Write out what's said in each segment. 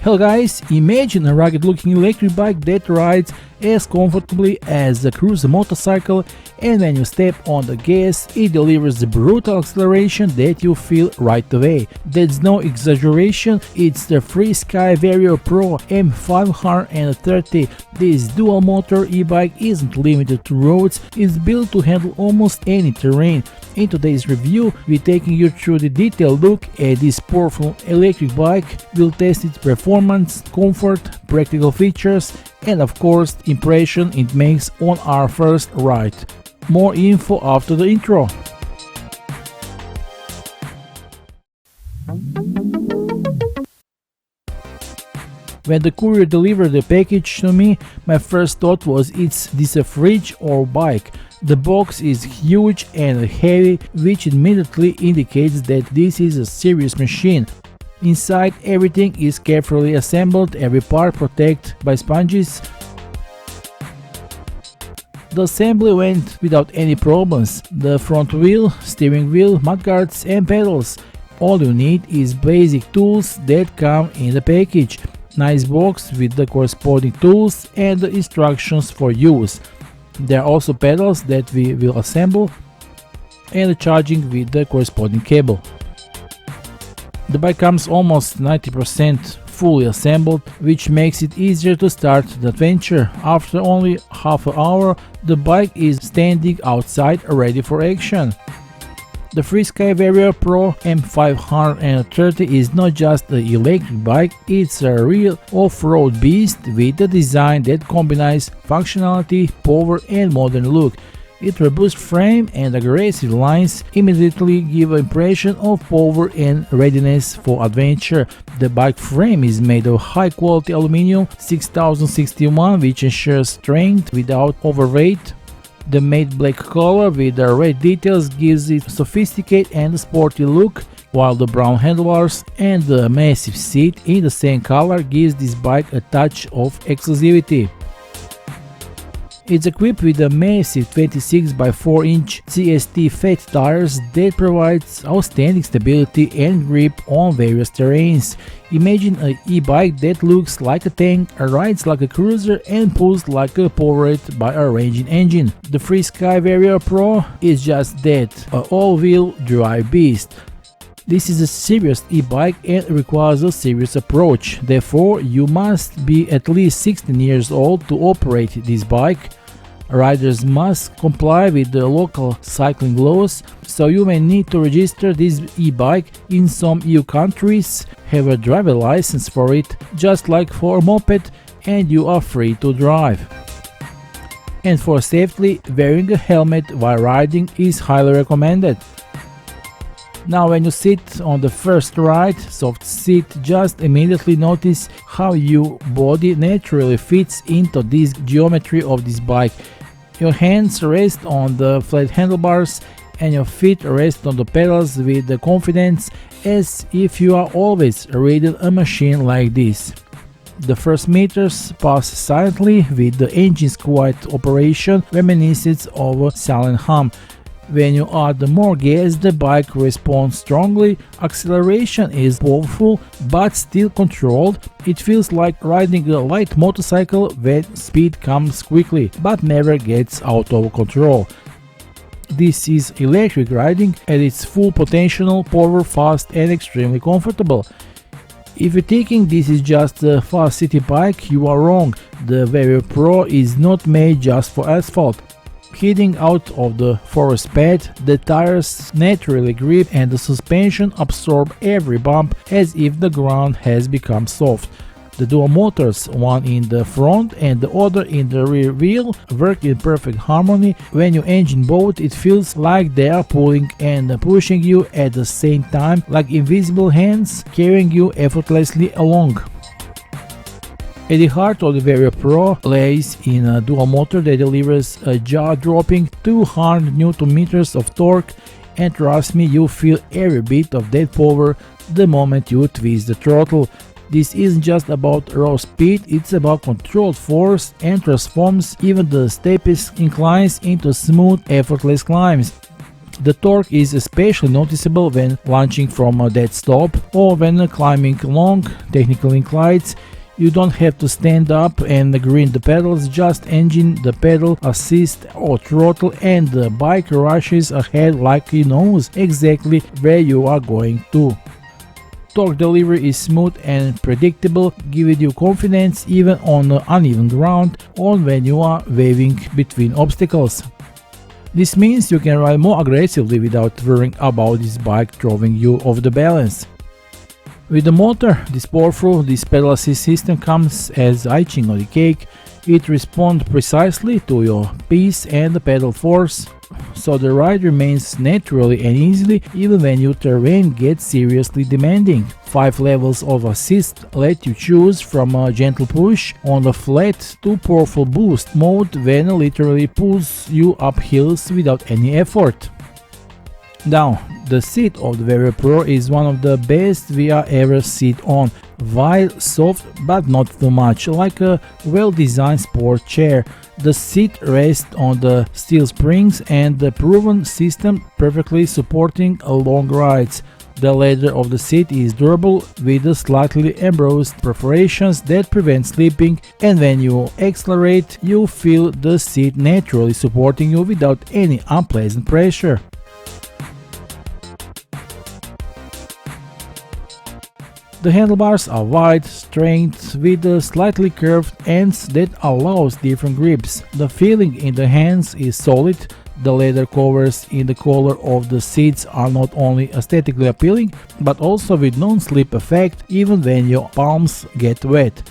Hello guys, imagine a rugged looking electric bike that rides as comfortably as a cruiser motorcycle, and when you step on the gas it delivers the brutal acceleration that you feel right away. That's no exaggeration, it's the FREESKY Warrior Pro M-530. This dual motor e-bike isn't limited to roads, it's built to handle almost any terrain. In today's review, we're taking you through the detailed look at this powerful electric bike. We'll test its performance, comfort, practical features, and of course, impression it makes on our first ride. More info after the intro. When the courier delivered the package to me, my first thought was, is this a fridge or bike? The box is huge and heavy, which immediately indicates that this is a serious machine. Inside, everything is carefully assembled, every part protected by sponges. The assembly went without any problems. The front wheel, steering wheel, mudguards and pedals. All you need is basic tools that come in the package. Nice box with the corresponding tools and the instructions for use. There are also pedals that we will assemble and charging with the corresponding cable. The bike comes almost 90% fully assembled, which makes it easier to start the adventure. After only half an hour, the bike is standing outside ready for action. The FREESKY Warrior Pro M-530 is not just an electric bike, it's a real off-road beast with a design that combines functionality, power and modern look. Its robust frame and aggressive lines immediately give an impression of power and readiness for adventure. The bike frame is made of high-quality aluminum 6061, which ensures strength without overweight. The matte black color with the red details gives it a sophisticated and sporty look, while the brown handlebars and the massive seat in the same color gives this bike a touch of exclusivity. It's equipped with a massive 26x4-inch CST fat tires that provides outstanding stability and grip on various terrains. Imagine an e-bike that looks like a tank, rides like a cruiser and pulls like a powered by a raging engine. The FREESKY Warrior Pro is just that, an all-wheel drive beast. This is a serious e-bike and requires a serious approach, therefore you must be at least 16 years old to operate this bike. Riders must comply with the local cycling laws, so you may need to register this e-bike in some EU countries, have a driver license for it, just like for a moped, and you are free to drive. And for safety, wearing a helmet while riding is highly recommended. Now when you sit on the first ride, soft seat, just immediately notice how your body naturally fits into this geometry of this bike. Your hands rest on the flat handlebars and your feet rest on the pedals with the confidence as if you are always riding a machine like this. The first meters pass silently with the engine's quiet operation reminiscent of a silent hum. When you add more gas, the bike responds strongly, acceleration is powerful but still controlled. It feels like riding a light motorcycle when speed comes quickly but never gets out of control. This is electric riding at its full potential, power, fast and extremely comfortable. If you're thinking this is just a fast city bike, you are wrong. The Vario Pro is not made just for asphalt. Heading out of the forest path, the tires naturally grip and the suspension absorb every bump as if the ground has become soft. The dual motors, one in the front and the other in the rear wheel, work in perfect harmony. When you engine both, it feels like they are pulling and pushing you at the same time, like invisible hands carrying you effortlessly along. At the heart of the Vario Pro lays in a dual motor that delivers a jaw-dropping 200 Nm of torque, and trust me, you feel every bit of that power the moment you twist the throttle. This isn't just about raw speed, it's about controlled force and transforms even the steepest inclines into smooth, effortless climbs. The torque is especially noticeable when launching from a dead stop or when climbing long technical inclines. You don't have to stand up and grind the pedals, just engine the pedal assist or throttle and the bike rushes ahead like it knows exactly where you are going to. Torque delivery is smooth and predictable, giving you confidence even on uneven ground or when you are waving between obstacles. This means you can ride more aggressively without worrying about this bike throwing you off the balance. With the motor this powerful, this pedal assist system comes as icing on the cake. It responds precisely to your pace and the pedal force, so the ride remains naturally and easily even when your terrain gets seriously demanding. 5 levels of assist let you choose from a gentle push on the flat to powerful boost mode when it literally pulls you up hills without any effort. Now, the seat of the Vario Pro is one of the best we are ever sit on. Wide, soft, but not too much, like a well-designed sport chair. The seat rests on the steel springs and the proven system perfectly supporting long rides. The leather of the seat is durable with slightly embossed perforations that prevent slipping, and when you accelerate you feel the seat naturally supporting you without any unpleasant pressure. The handlebars are wide, straight, with slightly curved ends that allows different grips. The feeling in the hands is solid. The leather covers in the collar of the seats are not only aesthetically appealing, but also with non-slip effect even when your palms get wet.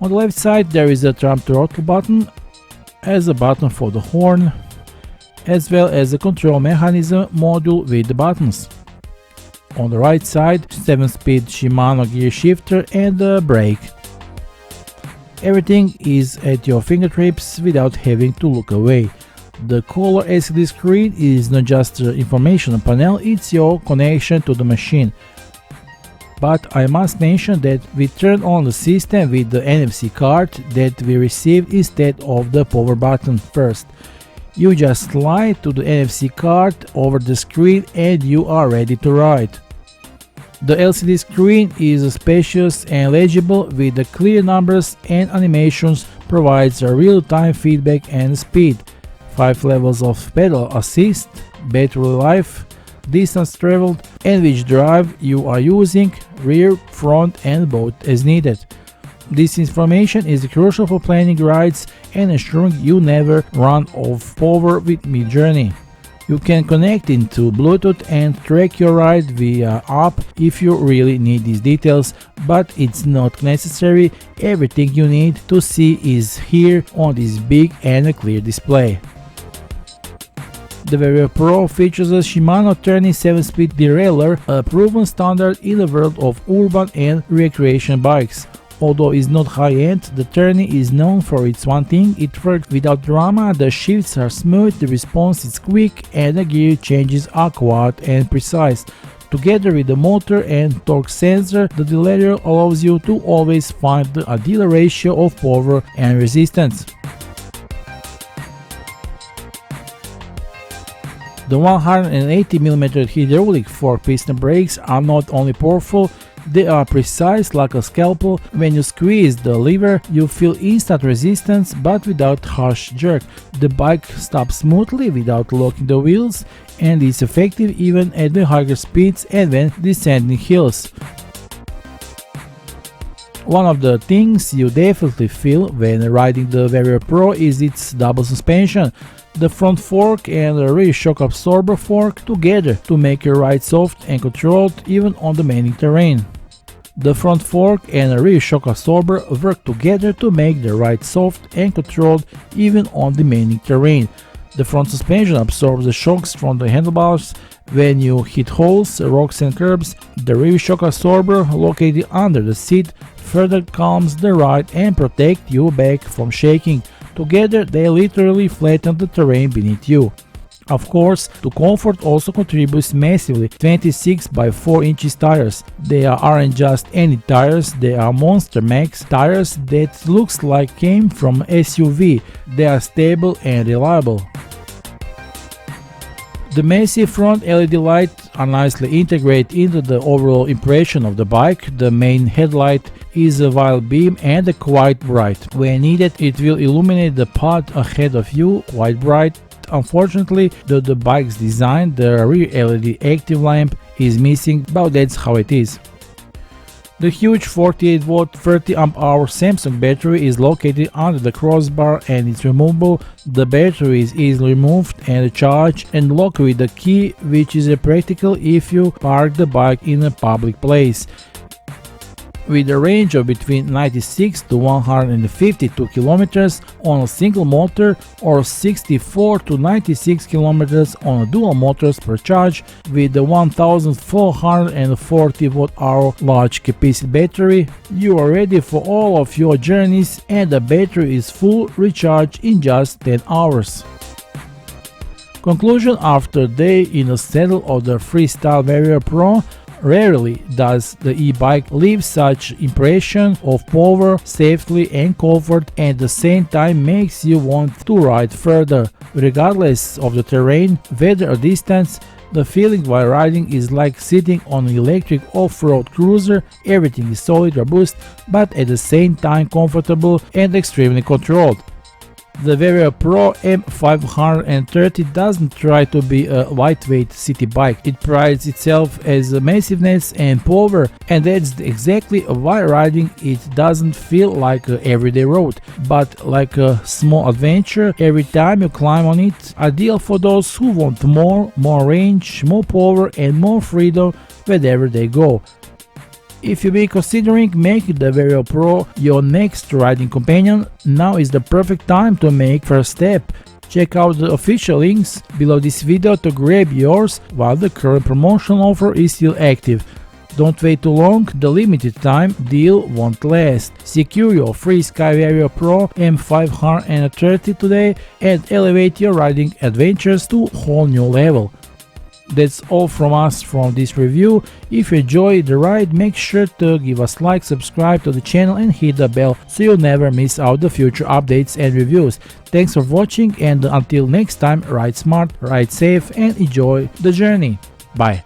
On the left side there is a trunk throttle button, as a button for the horn, as well as a control mechanism module with the buttons. On the right side, 7-speed Shimano gear shifter and a brake. Everything is at your fingertips without having to look away. The color LCD screen is not just an information panel, it's your connection to the machine. But I must mention that we turned on the system with the NFC card that we received instead of the power button first. You just slide to the NFC card over the screen and you are ready to ride. The LCD screen is spacious and legible with the clear numbers and animations, provides a real-time feedback and speed. 5 levels of pedal assist, battery life, distance traveled and which drive you are using, rear, front and both as needed. This information is crucial for planning rides and ensuring you never run off power with mid-journey. You can connect into Bluetooth and track your ride via app if you really need these details, but it's not necessary. Everything you need to see is here on this big and clear display. The Vario Pro features a Shimano turning 7-speed derailleur, a proven standard in the world of urban and recreation bikes. Although it's not high-end, the turning is known for its one thing: it works without drama, the shifts are smooth, the response is quick and the gear changes are quiet and precise. Together with the motor and torque sensor, the derailleur allows you to always find the ideal ratio of power and resistance. The 180mm hydraulic 4-piston brakes are not only powerful, they are precise like a scalpel. When you squeeze the lever, you feel instant resistance but without harsh jerk. The bike stops smoothly without locking the wheels and is effective even at the higher speeds and when descending hills. One of the things you definitely feel when riding the Vario Pro is its double suspension. The front fork and the rear shock absorber fork together to make your ride soft and controlled even on demanding terrain. The front fork and the rear shock absorber work together to make the ride soft and controlled even on demanding terrain. The front suspension absorbs the shocks from the handlebars when you hit holes, rocks and curbs. The rear shock absorber located under the seat further calms the ride and protects your back from shaking. Together they literally flatten the terrain beneath you. Of course, to comfort also contributes massively 26 by 4 inches tires. They aren't just any tires, they are Monster Max tires that looks like came from SUV. They are stable and reliable. The massive front LED lights are nicely integrated into the overall impression of the bike. The main headlight is a wild beam and quite bright. When needed, it will illuminate the path ahead of you quite bright. Unfortunately, due to the bike's design, the rear LED active lamp is missing, but that's how it is. The huge 48-watt 30Ah Samsung battery is located under the crossbar and it's removable. The battery is easily removed and charged and locked with the key, which is practical if you park the bike in a public place. With a range of between 96 to 152 kilometers on a single motor or 64 to 96 kilometers on a dual motors per charge, with the 1440 watt-hour large capacity battery, you are ready for all of your journeys and the battery is full recharged in just 10 hours. Conclusion: after a day in the saddle of the freestyle Vario Pro, rarely does the e-bike leave such impression of power, safety and comfort, and at the same time makes you want to ride further. Regardless of the terrain, weather or distance, the feeling while riding is like sitting on an electric off-road cruiser. Everything is solid, robust, but at the same time comfortable and extremely controlled. The Vario Pro M-530 doesn't try to be a lightweight city bike. It prides itself as massiveness and power, and that's exactly why riding it doesn't feel like an everyday road, but like a small adventure every time you climb on it. Ideal for those who want more range, more power and more freedom wherever they go. If you've been considering making the Vario Pro your next riding companion, now is the perfect time to make first step. Check out the official links below this video to grab yours while the current promotional offer is still active. Don't wait too long, the limited time deal won't last. Secure your FREESKY Warrior Pro M-530 today and elevate your riding adventures to a whole new level. That's all from us from this review. If you enjoyed the ride, make sure to give us a like, subscribe to the channel and hit the bell so you'll never miss out the future updates and reviews. Thanks for watching and until next time, ride smart, ride safe and enjoy the journey. Bye.